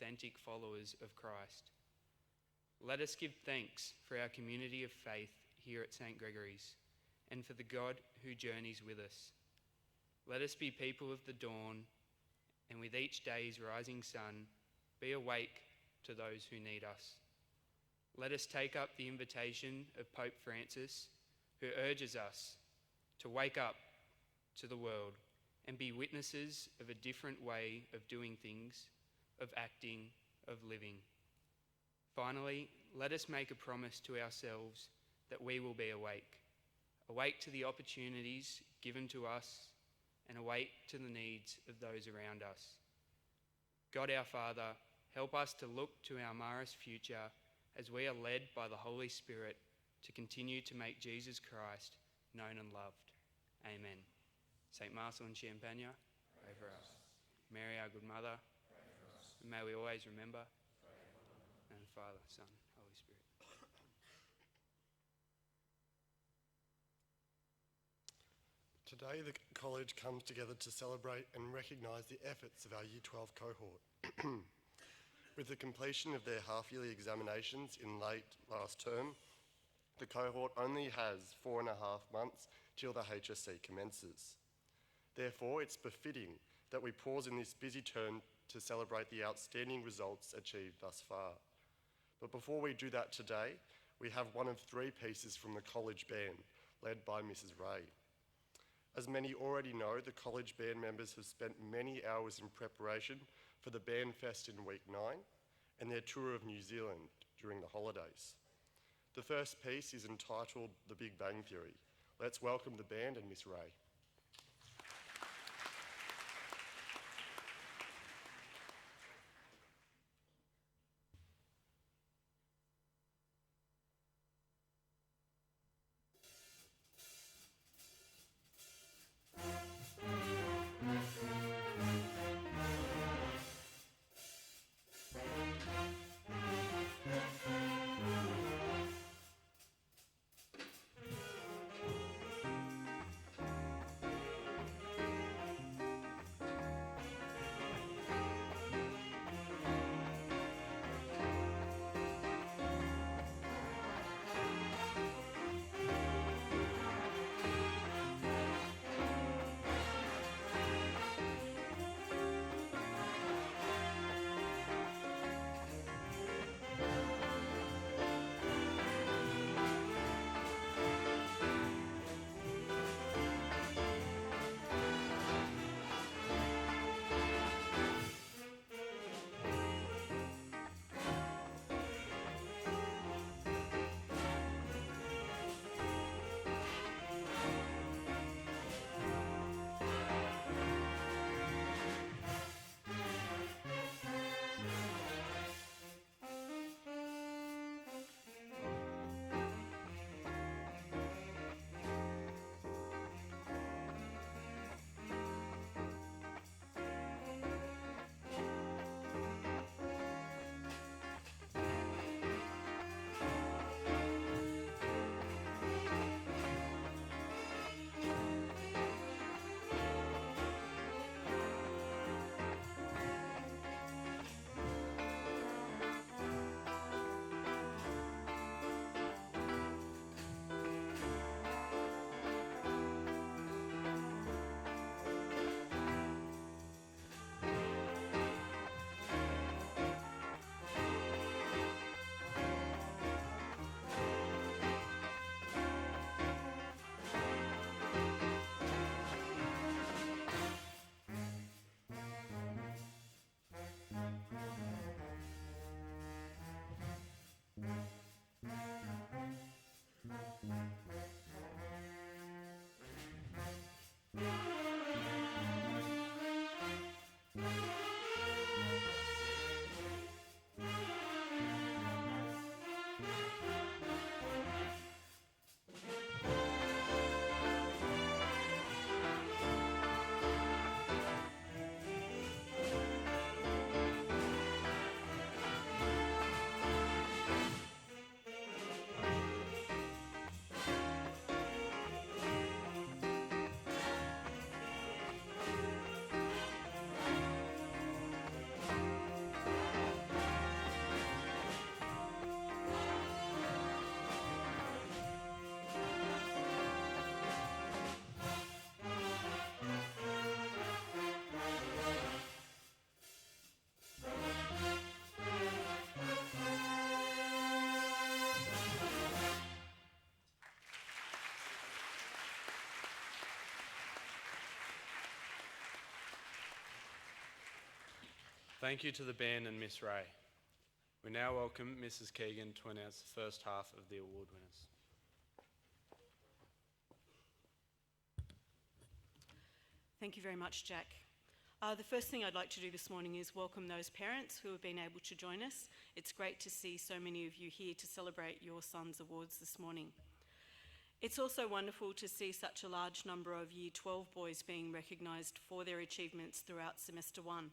authentic followers of Christ. Let us give thanks for our community of faith here at St. Gregory's and for the God who journeys with us. Let us be people of the dawn, and with each day's rising sun, be awake to those who need us. Let us take up the invitation of Pope Francis, who urges us to wake up to the world and be witnesses of a different way of doing things, of acting, of living. Finally, let us make a promise to ourselves that we will be awake to the opportunities given to us and awake to the needs of those around us. God our Father, help us to look to our Maris future as we are led by the Holy Spirit to continue to make Jesus Christ known and loved. Amen. St. Marcel and Champagne, pray for us. Mary, our good mother, pray for us. And may we always remember, and Father, Son, Holy Spirit. Today the college comes together to celebrate and recognise the efforts of our Year 12 cohort. With the completion of their half-yearly examinations in late last term, the cohort only has 4.5 months till the HSC commences. Therefore, it's befitting that we pause in this busy term to celebrate the outstanding results achieved thus far. But before we do that today, we have one of 3 pieces from the college band, led by Mrs. Ray. As many already know, the college band members have spent many hours in preparation for the Band Fest in week 9 and their tour of New Zealand during the holidays. The first piece is entitled The Big Bang Theory. Let's welcome the band and Miss Ray. Thank you to the band and Miss Ray. We now welcome Mrs. Keegan to announce the first half of the award winners. Thank you very much, Jack. The first thing I'd like to do this morning is welcome those parents who have been able to join us. It's great to see so many of you here to celebrate your son's awards this morning. It's also wonderful to see such a large number of Year 12 boys being recognised for their achievements throughout Semester 1.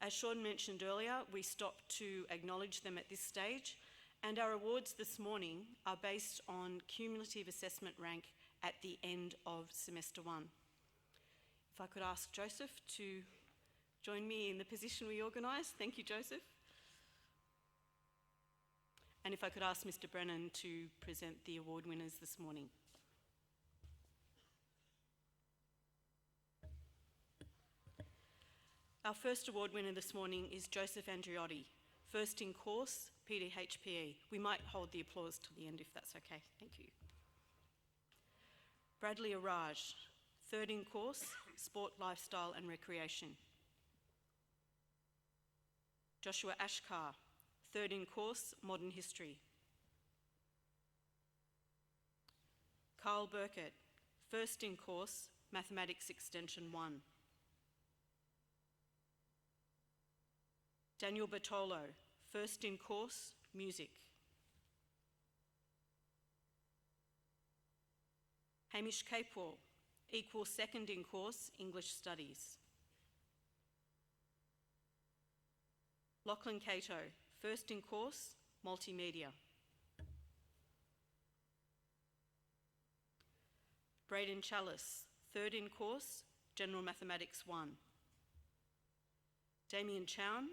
As Sean mentioned earlier, we stopped to acknowledge them at this stage, and our awards this morning are based on cumulative assessment rank at the end of Semester 1. If I could ask Joseph to join me in the position we organised. Thank you, Joseph. And if I could ask Mr. Brennan to present the award winners this morning. Our first award winner this morning is Joseph Andriotti, first in course, PDHPE. We might hold the applause till the end if that's okay. Thank you. Bradley Araj, third in course, Sport, Lifestyle and Recreation. Joshua Ashkar, third in course, Modern History. Carl Burkett, first in course, Mathematics Extension 1. Daniel Bertolo, first in course, Music. Hamish Capewell, equal second in course, English Studies. Lachlan Cato, first in course, Multimedia. Braden Chalice, third in course, General Mathematics 1. Damien Chown,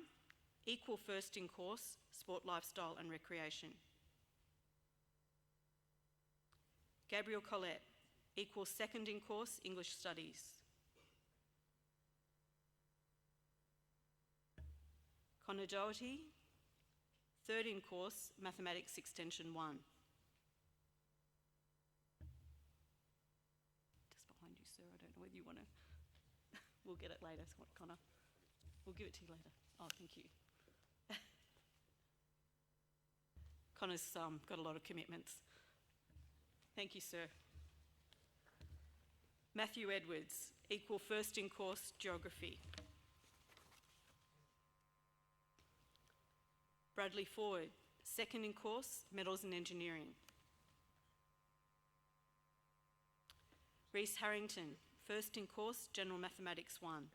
equal first in course, Sport, Lifestyle and Recreation. Gabriel Collette, equal second in course, English Studies. Connor Doherty, third in course, Mathematics Extension 1. Just behind you, sir. I don't know whether you want to... We'll get it later, Connor. We'll give it to you later. Oh, thank you. Connor's got a lot of commitments. Thank you, sir. Matthew Edwards, equal first in course, Geography. Bradley Ford, second in course, Metals and Engineering. Reese Harrington, first in course, General Mathematics 1.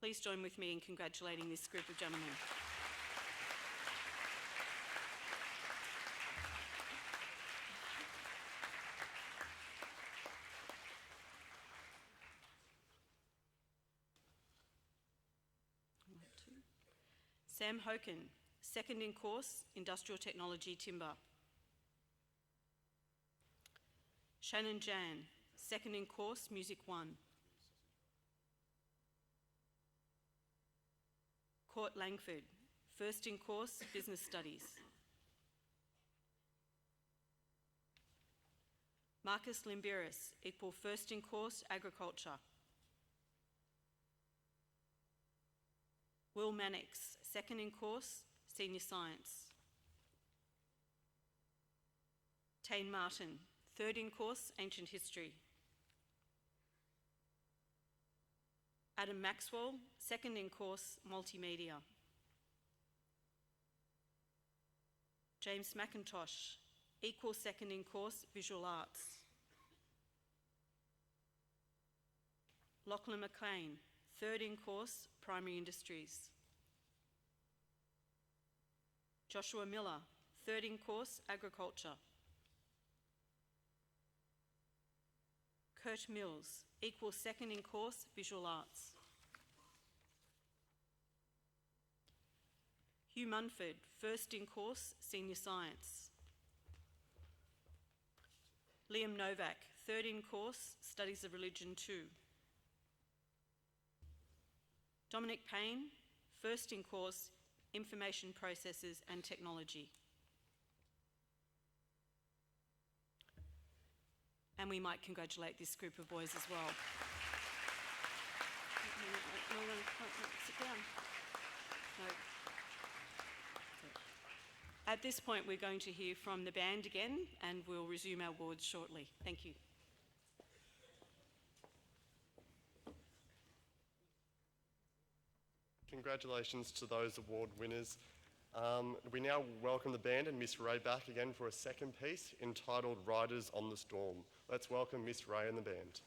Please join with me in congratulating this group of gentlemen. Sam Hoken, second in course, Industrial Technology Timber. Shannon Jan, second in course, Music 1. Court Langford, first in course, Business Studies. Marcus Limbiris, equal first in course, Agriculture. Will Mannix, second in course, Senior Science. Tane Martin, third in course, Ancient History. Adam Maxwell, second in course, Multimedia. James McIntosh, equal second in course, Visual Arts. Lachlan McLean, third in course, Primary Industries. Joshua Miller, third in course, Agriculture. Kurt Mills, equal second in course, Visual Arts. Hugh Munford, first in course, Senior Science. Liam Novak, third in course, Studies of Religion 2. Dominic Payne, first in course, Information Processes and Technology. And we might congratulate this group of boys as well. Sit down. No. At this point, we're going to hear from the band again, and we'll resume our awards shortly. Thank you. Congratulations to those award winners. We now welcome the band and Miss Ray back again for a second piece entitled Riders on the Storm. Let's welcome Miss Ray and the band.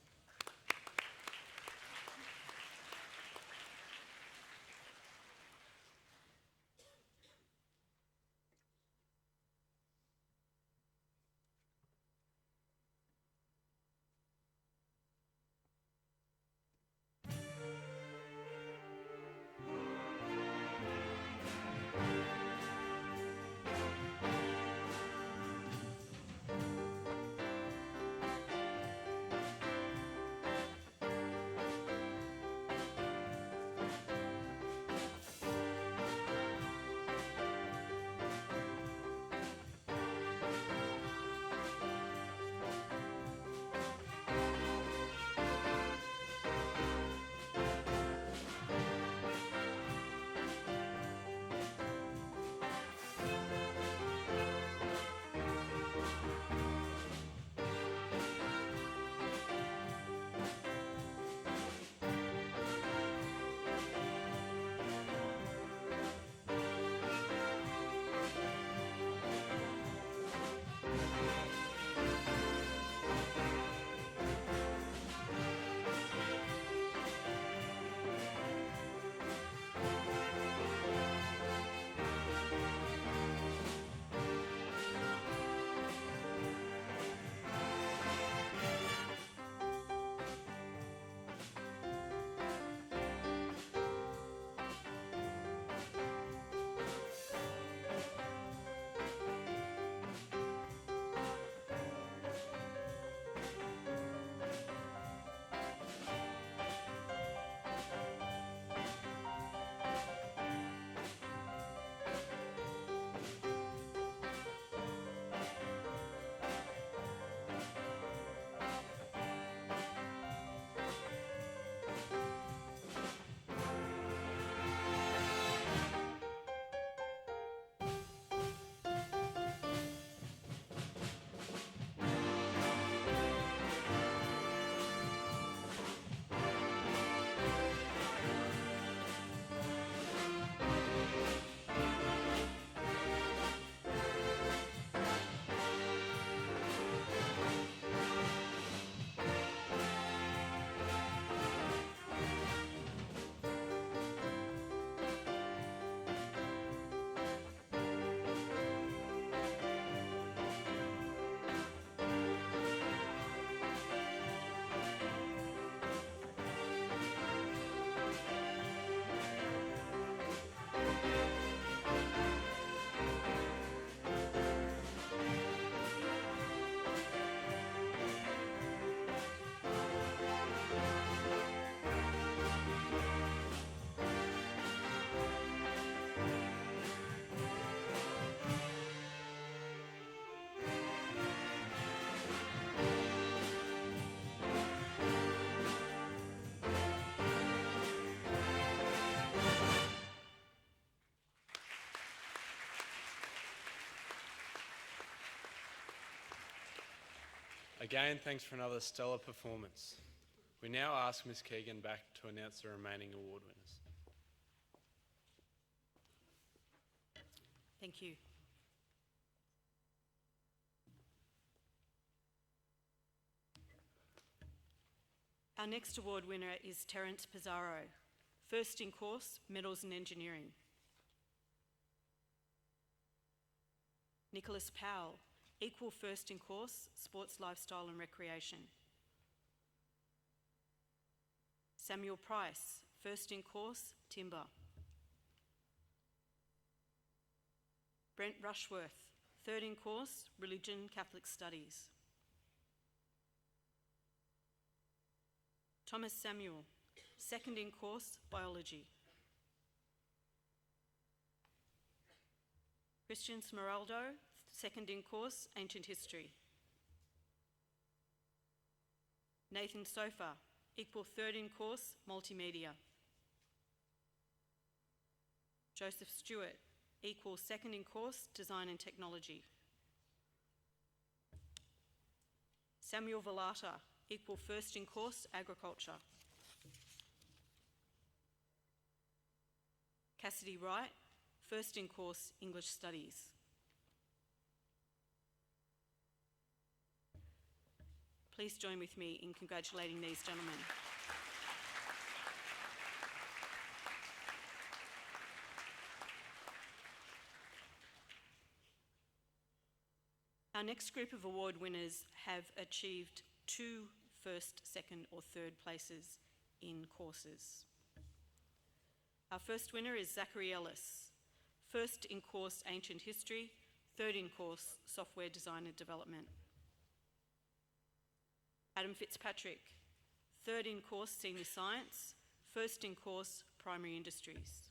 Again, thanks for another stellar performance. We now ask Ms. Keegan back to announce the remaining award winners. Thank you. Our next award winner is Terence Pizarro, first in course, Metals and Engineering. Nicholas Powell, equal first in course, Sports, Lifestyle and Recreation. Samuel Price, first in course, Timber. Brent Rushworth, third in course, Religion, Catholic Studies. Thomas Samuel, second in course, Biology. Christian Smeraldo, second in course, Ancient History. Nathan Sofa, equal third in course, Multimedia. Joseph Stewart, equal second in course, Design and Technology. Samuel Velata, equal first in course, Agriculture. Cassidy Wright, first in course, English Studies. Please join with me in congratulating these gentlemen. Our next group of award winners have achieved 2 first, second or third places in courses. Our first winner is Zachary Ellis, first in course Ancient History, third in course Software Design and Development. Adam Fitzpatrick, third in course Senior Science, first in course Primary Industries.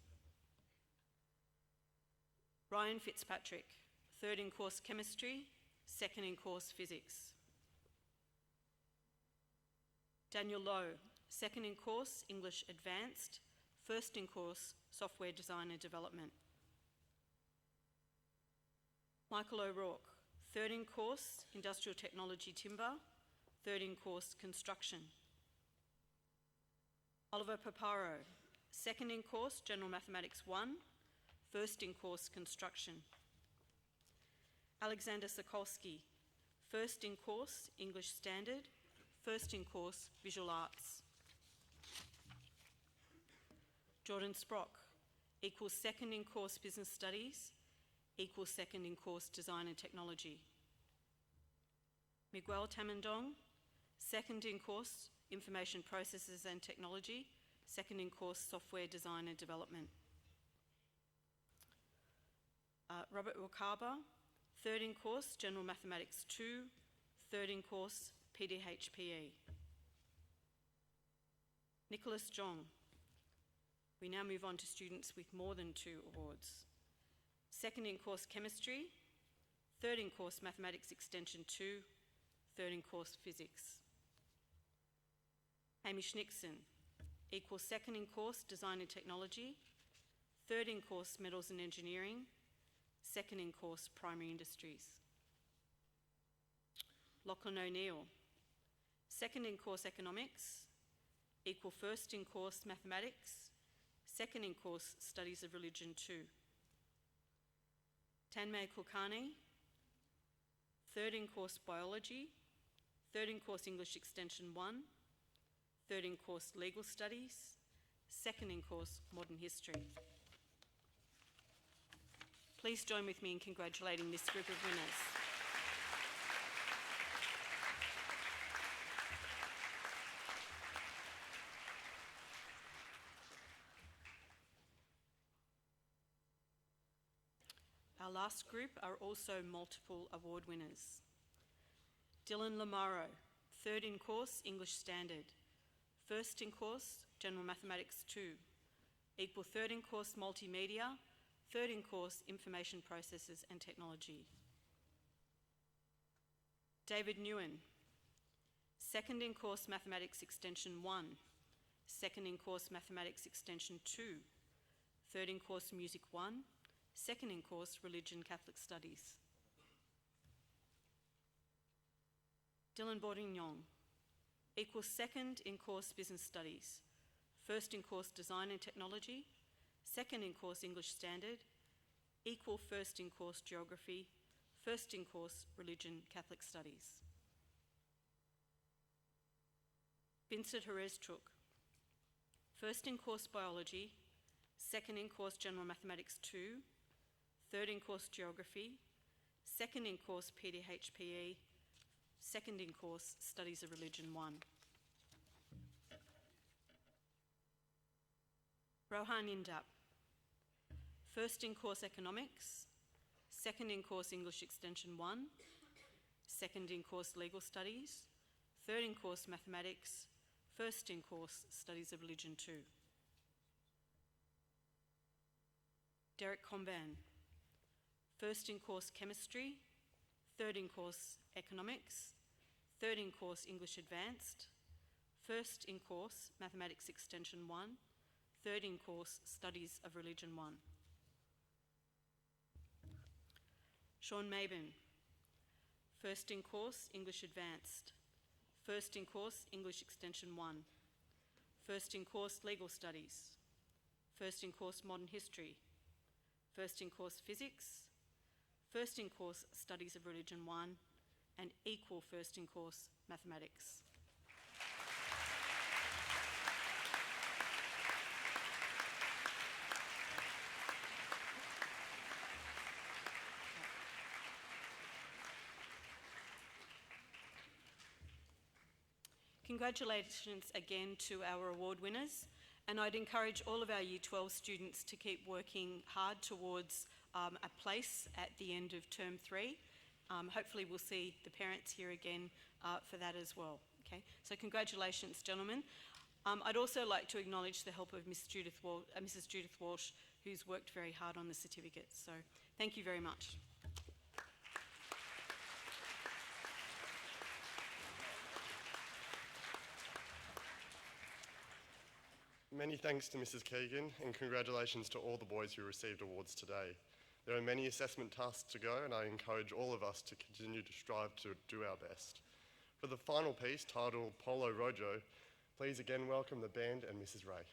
Ryan Fitzpatrick, third in course Chemistry, second in course Physics. Daniel Lowe, second in course English Advanced, first in course Software Design and Development. Michael O'Rourke, third in course Industrial Technology Timber, third in course Construction. Oliver Paparo, second in course General Mathematics 1, first in course Construction. Alexander Sokolsky, first in course English Standard, first in course Visual Arts. Jordan Sprock, equals second in course Business Studies, equals second in course Design and Technology. Miguel Tamandong, second in course Information Processes and Technology, second in course Software Design and Development. Robert Wakaba, third in course General Mathematics 2, third in course PDHPE. Nicholas Jong. We now move on to students with more than 2 awards. Second in course Chemistry, third in course Mathematics Extension 2, third in course Physics. Hamish Nixon, equals second in course Design and Technology, third in course Metals and Engineering, second in course Primary Industries. Lachlan O'Neill, second in course Economics, equal first in course Mathematics, second in course Studies of Religion 2. Tanmay Kulkarni, third in course Biology, third in course English Extension 1, third in course Legal Studies, second in course Modern History. Please join with me in congratulating this group of winners. Our last group are also multiple award winners. Dylan Lamaro, third in course English Standard, first in course General Mathematics 2, equal third in course Multimedia, third in course Information Processes and Technology. David Nguyen, second in course Mathematics Extension 1, second in course Mathematics Extension 2, third in course Music 1, second in course Religion Catholic Studies. Dylan Bourdignon, equals second in course Business Studies, first in course Design and Technology, second in course English Standard, equal first in course Geography, first in course Religion Catholic Studies. Vincent Herezchuk, first in course Biology, second in course General Mathematics 2, third in course Geography, second in course PDHPE, second in course Studies of Religion 1. Rohan Indap, first in course Economics, second in course English Extension 1, second in course Legal Studies, third in course Mathematics, first in course Studies of Religion 2. Derek Comban, first in course Chemistry, third in course Economics, third in course English Advanced, first in course Mathematics Extension 1, third in course Studies of Religion 1. Sean Mabin. First in course, English Advanced. First in course, English Extension 1. First in course, Legal Studies. First in course, Modern History. First in course, Physics. First in course, Studies of Religion 1. And equal first in course, Mathematics. Congratulations again to our award winners, and I'd encourage all of our Year 12 students to keep working hard towards a place at the end of Term 3. Hopefully we'll see the parents here again for that as well. Okay, so congratulations, gentlemen. I'd also like to acknowledge the help of Mrs. Judith Walsh, who's worked very hard on the certificates. So thank you very much. Many thanks to Mrs. Keegan, and congratulations to all the boys who received awards today. There are many assessment tasks to go, and I encourage all of us to continue to strive to do our best. For the final piece, titled Polo Rojo, please again welcome the band and Mrs. Ray.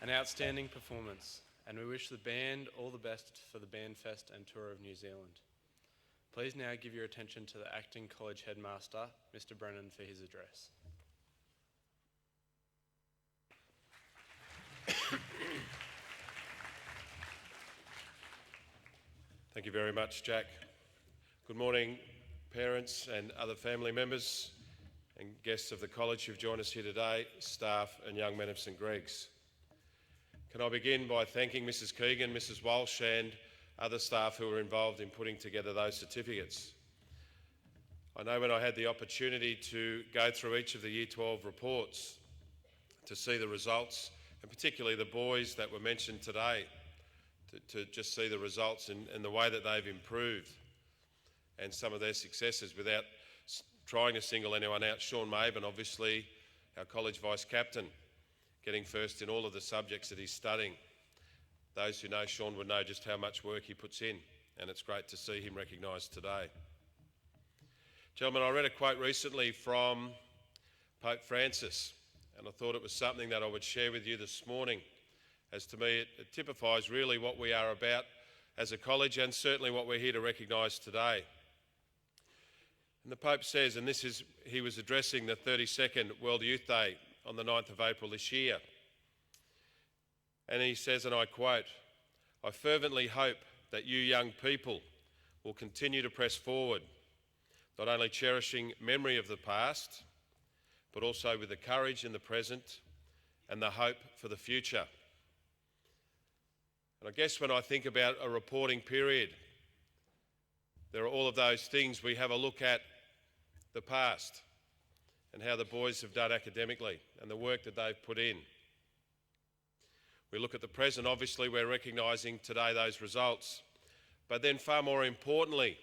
An outstanding performance, and we wish the band all the best for the Band Fest and Tour of New Zealand. Please now give your attention to the Acting College Headmaster, Mr. Brennan, for his address. Thank you very much, Jack. Good morning, parents and other family members and guests of the college who've joined us here today, staff and young men of St Greg's. Can I begin by thanking Mrs Keegan, Mrs Walsh and other staff who were involved in putting together those certificates. I know when I had the opportunity to go through each of the Year 12 reports to see the results, and particularly the boys that were mentioned today, to just see the results and the way that they've improved and some of their successes without trying to single anyone out. Sean Maben, obviously our college vice captain, getting first in all of the subjects that he's studying. Those who know Sean would know just how much work he puts in, and it's great to see him recognised today. Gentlemen, I read a quote recently from Pope Francis, and I thought it was something that I would share with you this morning, as to me it typifies really what we are about as a college and certainly what we're here to recognise today. And the Pope says, and he was addressing the 32nd World Youth Day on the 9th of April this year, and he says, and I quote, "I fervently hope that you young people will continue to press forward, not only cherishing memory of the past, but also with the courage in the present and the hope for the future." And I guess when I think about a reporting period, there are all of those things. We have a look at the past and how the boys have done academically and the work that they've put in. We look at the present, obviously we're recognising today those results, but then far more importantly,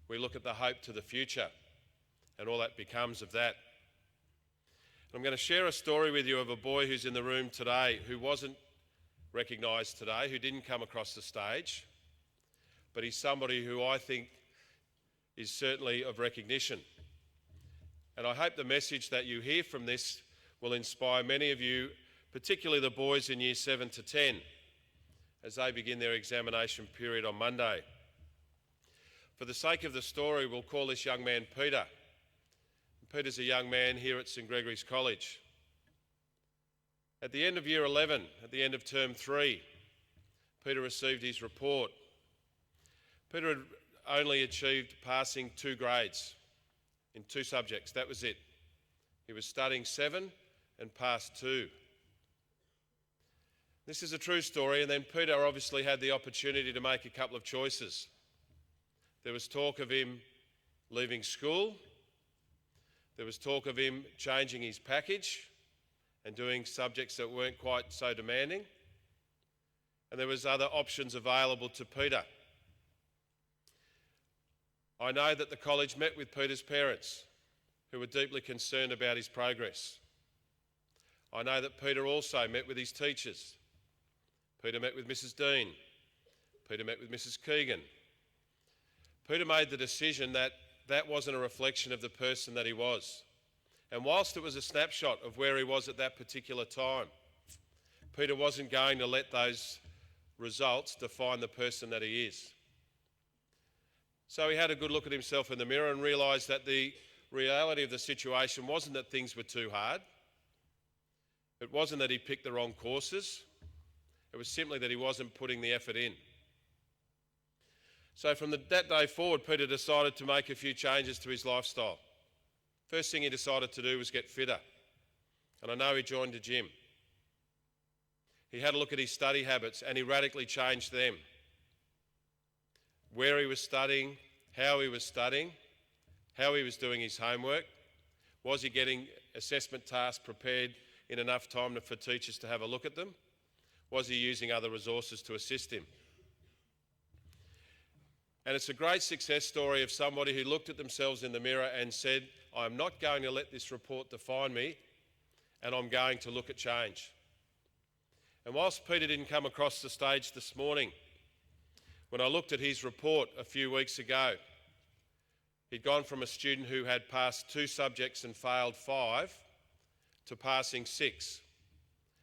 we look at the hope to the future and all that becomes of that. I'm going to share a story with you of a boy who's in the room today who wasn't recognised today, who didn't come across the stage, but he's somebody who I think is certainly of recognition. And I hope the message that you hear from this will inspire many of you, particularly the boys in Year 7 to 10, as they begin their examination period on Monday. For the sake of the story, we'll call this young man Peter. Peter's a young man here at St Gregory's College. At the end of Year 11, at the end of Term 3, Peter received his report. Peter had only achieved passing 2 grades in 2 subjects. That was it. He was studying 7 and passed 2. This is a true story, and then Peter obviously had the opportunity to make a couple of choices. There was talk of him leaving school. There was talk of him changing his package and doing subjects that weren't quite so demanding. And there was other options available to Peter. I know that the college met with Peter's parents, who were deeply concerned about his progress. I know that Peter also met with his teachers. Peter met with Mrs Dean. Peter met with Mrs Keegan. Peter made the decision that that wasn't a reflection of the person that he was. And whilst it was a snapshot of where he was at that particular time, Peter wasn't going to let those results define the person that he is. So he had a good look at himself in the mirror and realised that the reality of the situation wasn't that things were too hard. It wasn't that he picked the wrong courses. It was simply that he wasn't putting the effort in. So from that day forward, Peter decided to make a few changes to his lifestyle. First thing he decided to do was get fitter. And I know he joined a gym. He had a look at his study habits and he radically changed them. Where he was studying, how he was studying, how he was doing his homework. Was he getting assessment tasks prepared in enough time for teachers to have a look at them? Was he using other resources to assist him? And it's a great success story of somebody who looked at themselves in the mirror and said, I'm not going to let this report define me, and I'm going to look at change. And whilst Peter didn't come across the stage this morning, when I looked at his report a few weeks ago, he'd gone from a student who had passed 2 subjects and failed 5 to passing 6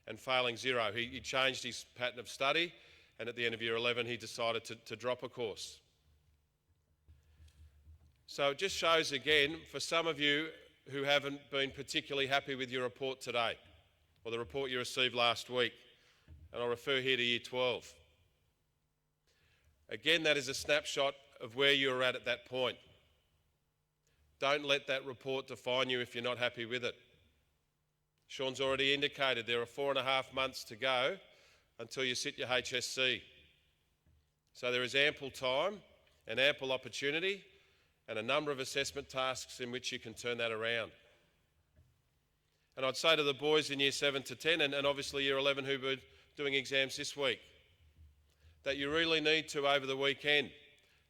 and failing 0. He changed his pattern of study, and at the end of Year 11 he decided to drop a course. So it just shows again, for some of you who haven't been particularly happy with your report today, or the report you received last week, and I'll refer here to Year 12. Again, that is a snapshot of where you're at that point. Don't let that report define you if you're not happy with it. Sean's already indicated there are 4.5 months to go until you sit your HSC. So there is ample time and ample opportunity and a number of assessment tasks in which you can turn that around. And I'd say to the boys in Year 7 to 10 and obviously Year 11 who were doing exams this week, that you really need to, over the weekend,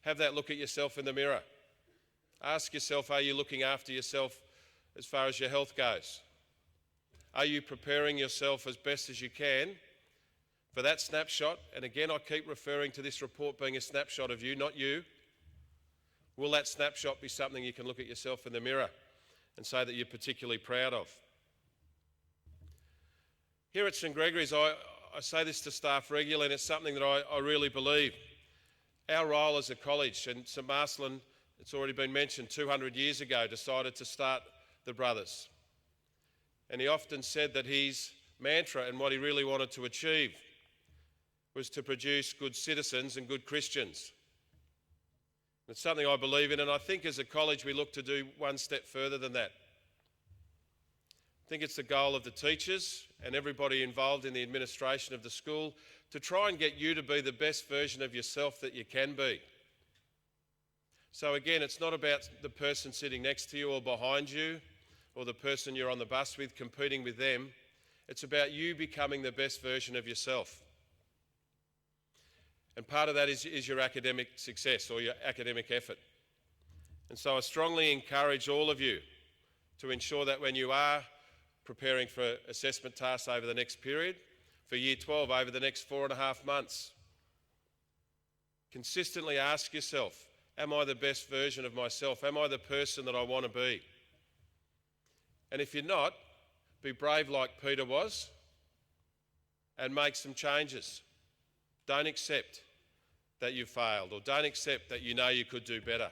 have that look at yourself in the mirror. Ask yourself, are you looking after yourself as far as your health goes? Are you preparing yourself as best as you can for that snapshot? And again, I keep referring to this report being a snapshot of you, not you. Will that snapshot be something you can look at yourself in the mirror and say that you're particularly proud of? Here at St Gregory's, I say this to staff regularly, and it's something that I really believe. Our role as a college, and St Marcelin, it's already been mentioned, 200 years ago decided to start the Brothers. And he often said that his mantra and what he really wanted to achieve was to produce good citizens and good Christians. It's something I believe in, and I think as a college we look to do one step further than that. I think it's the goal of the teachers and everybody involved in the administration of the school to try and get you to be the best version of yourself that you can be. So again, it's not about the person sitting next to you or behind you or the person you're on the bus with, competing with them. It's about you becoming the best version of yourself. And part of that is your academic success or your academic effort. And so I strongly encourage all of you to ensure that when you are preparing for assessment tasks over the next period, for Year 12 over the next 4.5 months, consistently ask yourself, am I the best version of myself? Am I the person that I want to be? And if you're not, be brave like Peter was and make some changes. Don't accept that you failed, or don't accept that you know you could do better.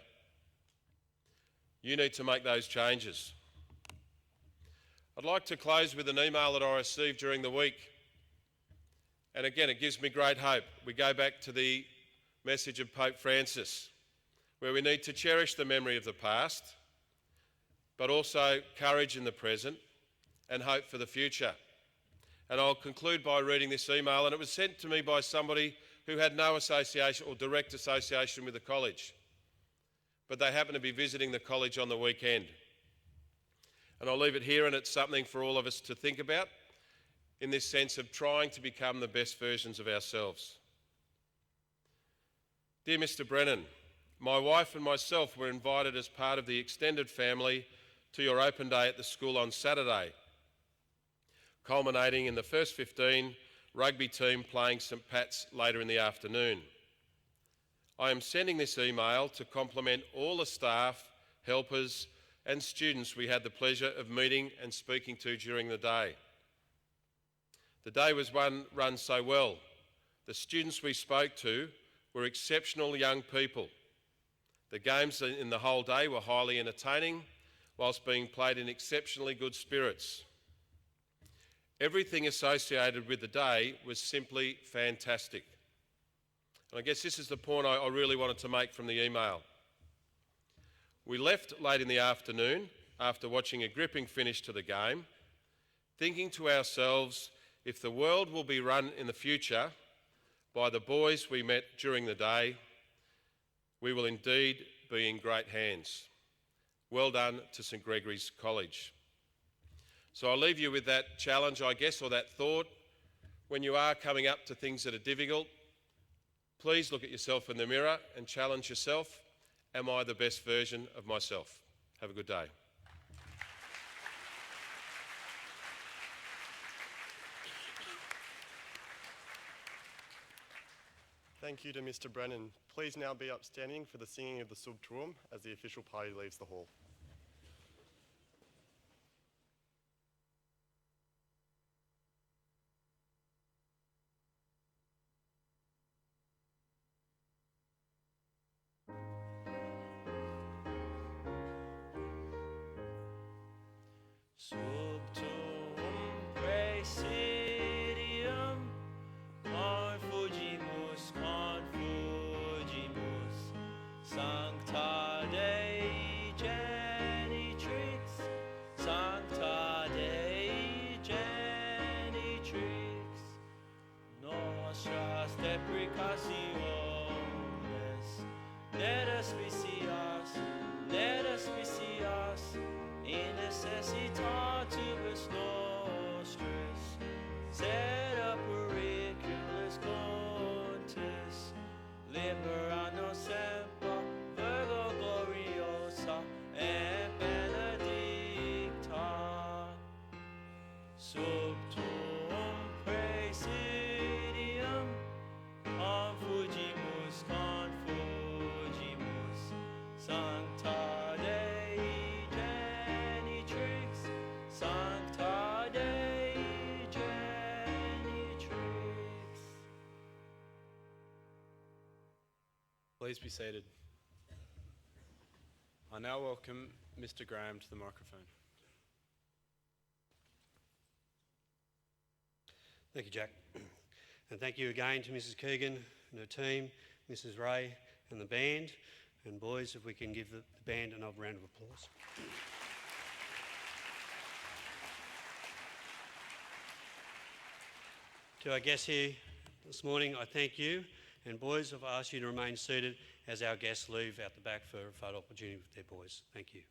You need to make those changes. I'd like to close with an email that I received during the week. And again, it gives me great hope. We go back to the message of Pope Francis, where we need to cherish the memory of the past, but also courage in the present and hope for the future. And I'll conclude by reading this email, and it was sent to me by somebody who had no association or direct association with the college, but they happened to be visiting the college on the weekend. And I'll leave it here, and it's something for all of us to think about in this sense of trying to become the best versions of ourselves. Dear Mr. Brennan, my wife and myself were invited as part of the extended family to your open day at the school on Saturday, culminating in the first 15 rugby team playing St Pat's later in the afternoon. I am sending this email to compliment all the staff, helpers and students we had the pleasure of meeting and speaking to during the day. The day was run so well. The students we spoke to were exceptional young people. The games in the whole day were highly entertaining, whilst being played in exceptionally good spirits. Everything associated with the day was simply fantastic. And I guess this is the point I really wanted to make from the email. We left late in the afternoon after watching a gripping finish to the game, thinking to ourselves, if the world will be run in the future by the boys we met during the day, we will indeed be in great hands. Well done to St Gregory's College. So I'll leave you with that challenge, I guess, or that thought. When you are coming up to things that are difficult, please look at yourself in the mirror and challenge yourself. Am I the best version of myself? Have a good day. Thank you to Mr. Brennan. Please now be upstanding for the singing of the Sub Tuum as the official party leaves the hall. Presidium, confugimus, confugimus. Let us be us, in necessitatibus nostris, sed apericulus contis, libera nos semper, Virgo gloriosa, et benedicta, sub tuum praesidium, confugimus, Sancta Dei Genitrix, Sancta Dei Genitrix. Please be seated. I now welcome Mr. Graham to the microphone. Thank you, Jack. And thank you again to Mrs. Keegan and her team, Mrs. Ray and the band. And boys, if we can give the band another round of applause. To our guests here this morning, I thank you. And boys, I've asked you to remain seated as our guests leave out the back for a photo opportunity with their boys. Thank you.